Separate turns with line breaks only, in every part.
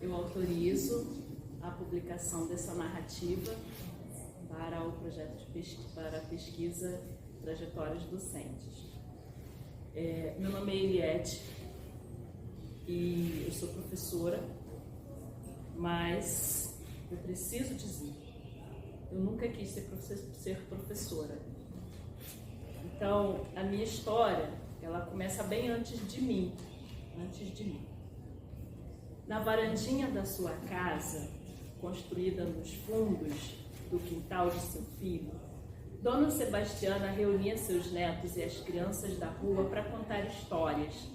eu autorizo a publicação dessa narrativa para o projeto de pesquisa, para a pesquisa Trajetórias Docentes. Meu nome é Eliette e eu sou professora, mas eu preciso dizer, eu nunca quis ser professora. Então, a minha história, ela começa bem antes de mim. Na varandinha da sua casa, construída nos fundos do quintal de seu filho, Dona Sebastiana reunia seus netos e as crianças da rua para contar histórias.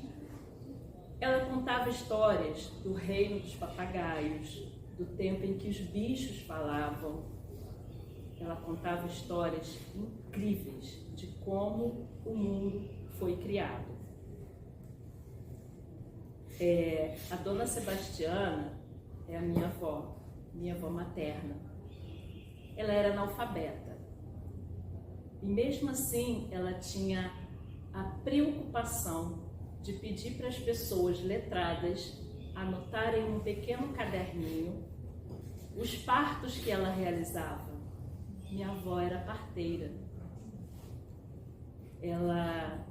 Ela contava histórias do reino dos papagaios, do tempo em que os bichos falavam. Ela contava histórias incríveis de como o mundo foi criado. A Dona Sebastiana é a minha avó materna. Ela era analfabeta. E mesmo assim, ela tinha a preocupação de pedir para as pessoas letradas anotarem em um pequeno caderninho os partos que ela realizava. Minha avó era parteira. Ela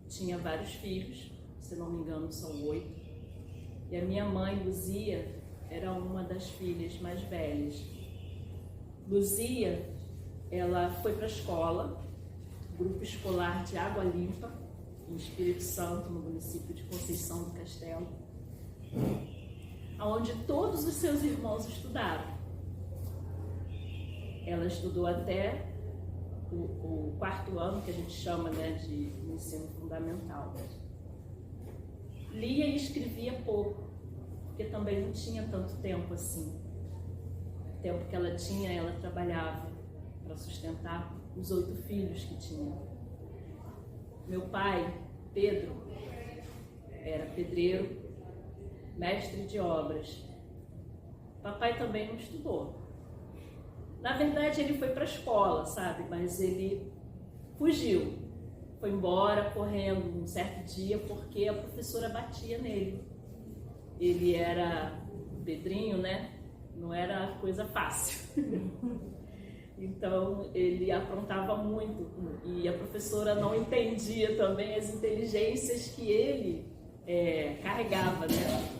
tinha vários filhos, se não me engano são 8. E a minha mãe, Luzia, era uma das filhas mais velhas. Luzia, ela foi para a escola, grupo escolar de Água Limpa, em Espírito Santo, no município de Conceição do Castelo, onde todos os seus irmãos estudaram. Ela estudou até o 4º ano, que a gente chama, né, de ensino fundamental. Lia e escrevia pouco, porque também não tinha tanto tempo assim. O tempo que ela tinha, ela trabalhava para sustentar os 8 filhos que tinha. Meu pai, Pedro, era pedreiro, mestre de obras. Papai também não estudou. Na verdade, ele foi para a escola, sabe? Mas ele fugiu. Foi embora correndo um certo dia porque a professora batia nele. Ele era pedrinho, né? Não era coisa fácil. Então, ele aprontava muito. E a professora não entendia também as inteligências que ele carregava, né?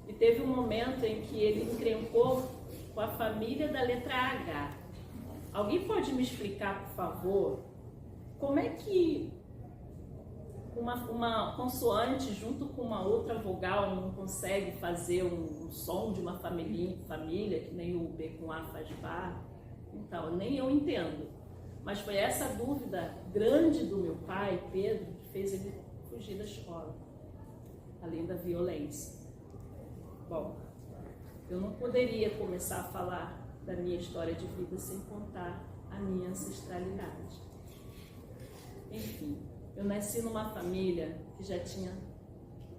E teve um momento em que ele encrencou com a família da letra H. Alguém pode me explicar, por favor, como é que uma consoante junto com uma outra vogal não consegue fazer um som de uma família, que nem o B com A faz Bar? Então, nem eu entendo. Mas foi essa dúvida grande do meu pai, Pedro, que fez ele fugir da escola, além da violência. Bom, eu não poderia começar a falar da minha história de vida sem contar a minha ancestralidade. Enfim, eu nasci numa família que já tinha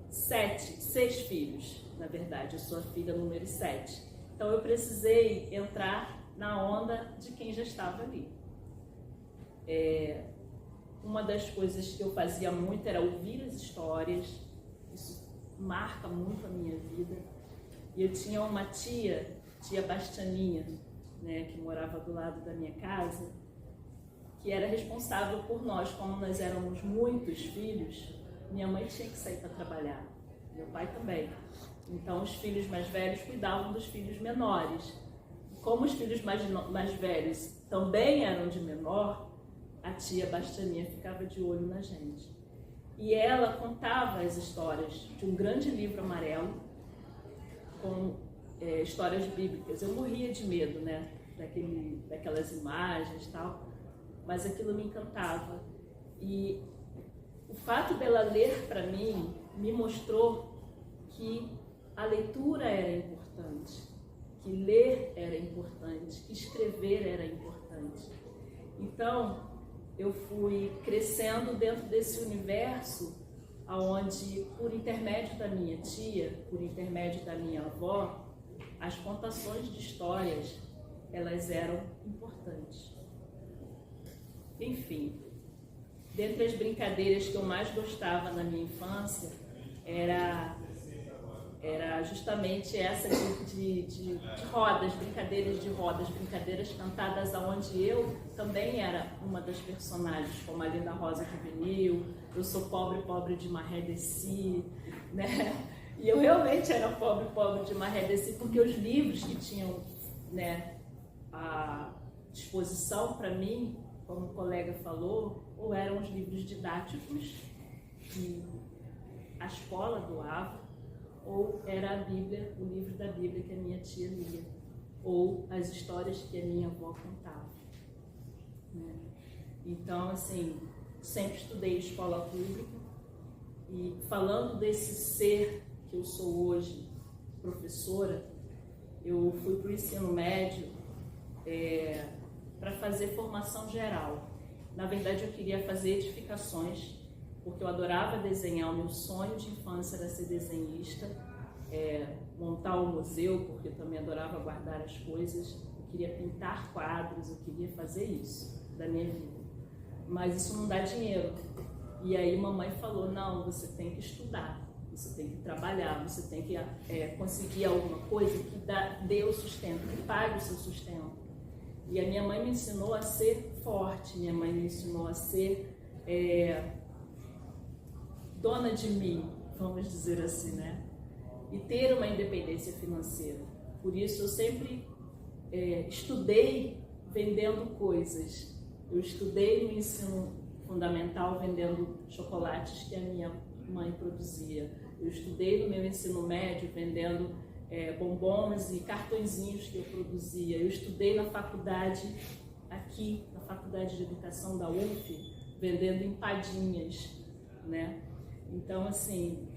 6 filhos, na verdade, eu sou a filha número 7. Então eu precisei entrar na onda de quem já estava ali. Uma das coisas que eu fazia muito era ouvir as histórias, isso marca muito a minha vida. E eu tinha uma tia Bastianinha, né, que morava do lado da minha casa, que era responsável por nós. Como nós éramos muitos filhos, minha mãe tinha que sair para trabalhar, meu pai também. Então os filhos mais velhos cuidavam dos filhos menores. Como os filhos mais velhos também eram de menor, a tia Bastianinha ficava de olho na gente. E ela contava as histórias de um grande livro amarelo com histórias bíblicas. Eu morria de medo, né, daquelas imagens e tal, mas aquilo me encantava. E o fato dela ler para mim me mostrou que a leitura era importante, que ler era importante, que escrever era importante. Então, eu fui crescendo dentro desse universo onde, por intermédio da minha tia, por intermédio da minha avó, as contações de histórias, elas eram importantes. Enfim, dentre as brincadeiras que eu mais gostava na minha infância era era justamente essa de rodas, brincadeiras de rodas, brincadeiras cantadas, onde eu também era uma das personagens, como a Linda Rosa Juvenil, eu sou pobre, pobre de Maré Desci, né? E eu realmente era pobre, pobre de Maré Desci, porque os livros que tinham, né, à disposição para mim, como o colega falou, ou eram os livros didáticos que a escola doava, ou era a Bíblia, o livro da Bíblia que a minha tia lia, ou as histórias que a minha avó contava, né? Então, assim, sempre estudei escola pública, e falando desse ser que eu sou hoje, professora, eu fui para o ensino médio para fazer formação geral. Na verdade, eu queria fazer edificações, porque eu adorava desenhar. O meu sonho de infância era ser desenhista, montar um museu, porque eu também adorava guardar as coisas. Eu queria pintar quadros, eu queria fazer isso da minha vida. Mas isso não dá dinheiro. E aí mamãe falou, não, você tem que estudar, você tem que trabalhar, você tem que conseguir alguma coisa que dê o sustento, que pague o seu sustento. E a minha mãe me ensinou a ser forte, minha mãe me ensinou a ser dona de mim, vamos dizer assim, né? E ter uma independência financeira. Por isso eu sempre estudei vendendo coisas. Eu estudei no ensino fundamental vendendo chocolates que a minha mãe produzia. Eu estudei no meu ensino médio vendendo bombons e cartõezinhos que eu produzia. Eu estudei na faculdade, aqui, na Faculdade de Educação da UF, vendendo empadinhas, né? Então, assim,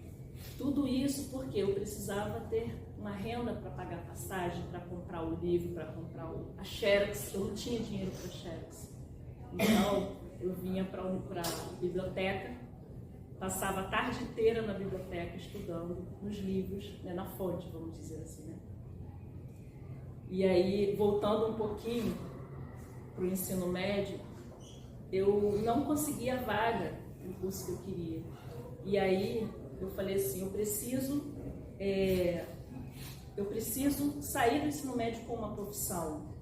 tudo isso porque eu precisava ter uma renda para pagar passagem, para comprar o livro, para comprar a Xerox. Eu não tinha dinheiro para Xerox. Então, eu vinha para a biblioteca, passava a tarde inteira na biblioteca estudando nos livros, né, na fonte, vamos dizer assim, né? E aí, voltando um pouquinho para o ensino médio, eu não conseguia vaga no curso que eu queria. E aí, eu falei assim, eu preciso sair do ensino médio com uma profissão.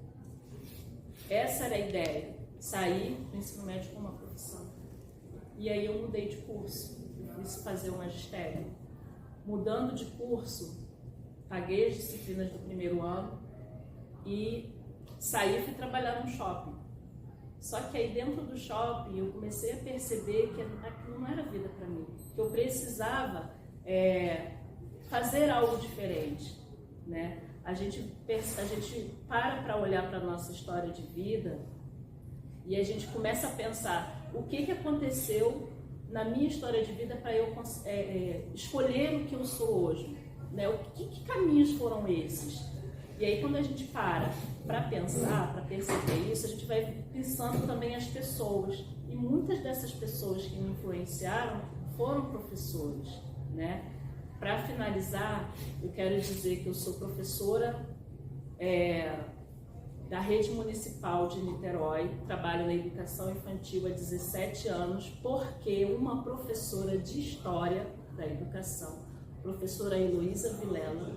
Essa era a ideia, sair do ensino médio com uma profissão. E aí eu mudei de curso, eu fui fazer o magistério. Mudando de curso, paguei as disciplinas do primeiro ano e saí e fui trabalhar no shopping. Só que aí dentro do shopping eu comecei a perceber que aquilo não era vida para mim, que eu precisava fazer algo diferente, né? A gente para olhar para a nossa história de vida e a gente começa a pensar o que aconteceu na minha história de vida para eu escolher o que eu sou hoje, né? Que caminhos foram esses? E aí quando a gente para pensar, para perceber isso, a gente vai pensando também as pessoas. E muitas dessas pessoas que me influenciaram foram professores, né? Para finalizar, eu quero dizer que eu sou professora da Rede Municipal de Niterói, trabalho na educação infantil há 17 anos, porque uma professora de História da Educação, professora Heloísa Vilela,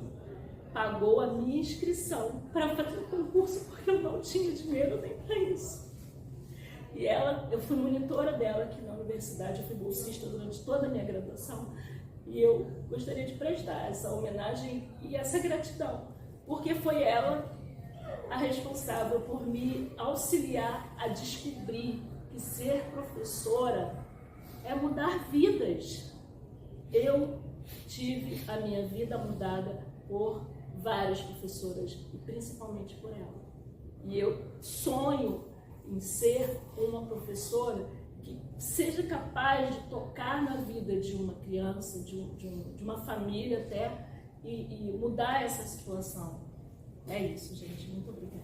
pagou a minha inscrição para fazer o concurso, porque eu não tinha dinheiro nem para isso. E eu fui monitora dela aqui na universidade, eu fui bolsista durante toda a minha graduação, e eu gostaria de prestar essa homenagem e essa gratidão, porque foi ela a responsável por me auxiliar a descobrir que ser professora é mudar vidas. Eu tive a minha vida mudada por várias professoras e principalmente por ela. E eu sonho em ser uma professora que seja capaz de tocar na vida de uma criança, de uma família até, e mudar essa situação. É isso, gente. Muito obrigada.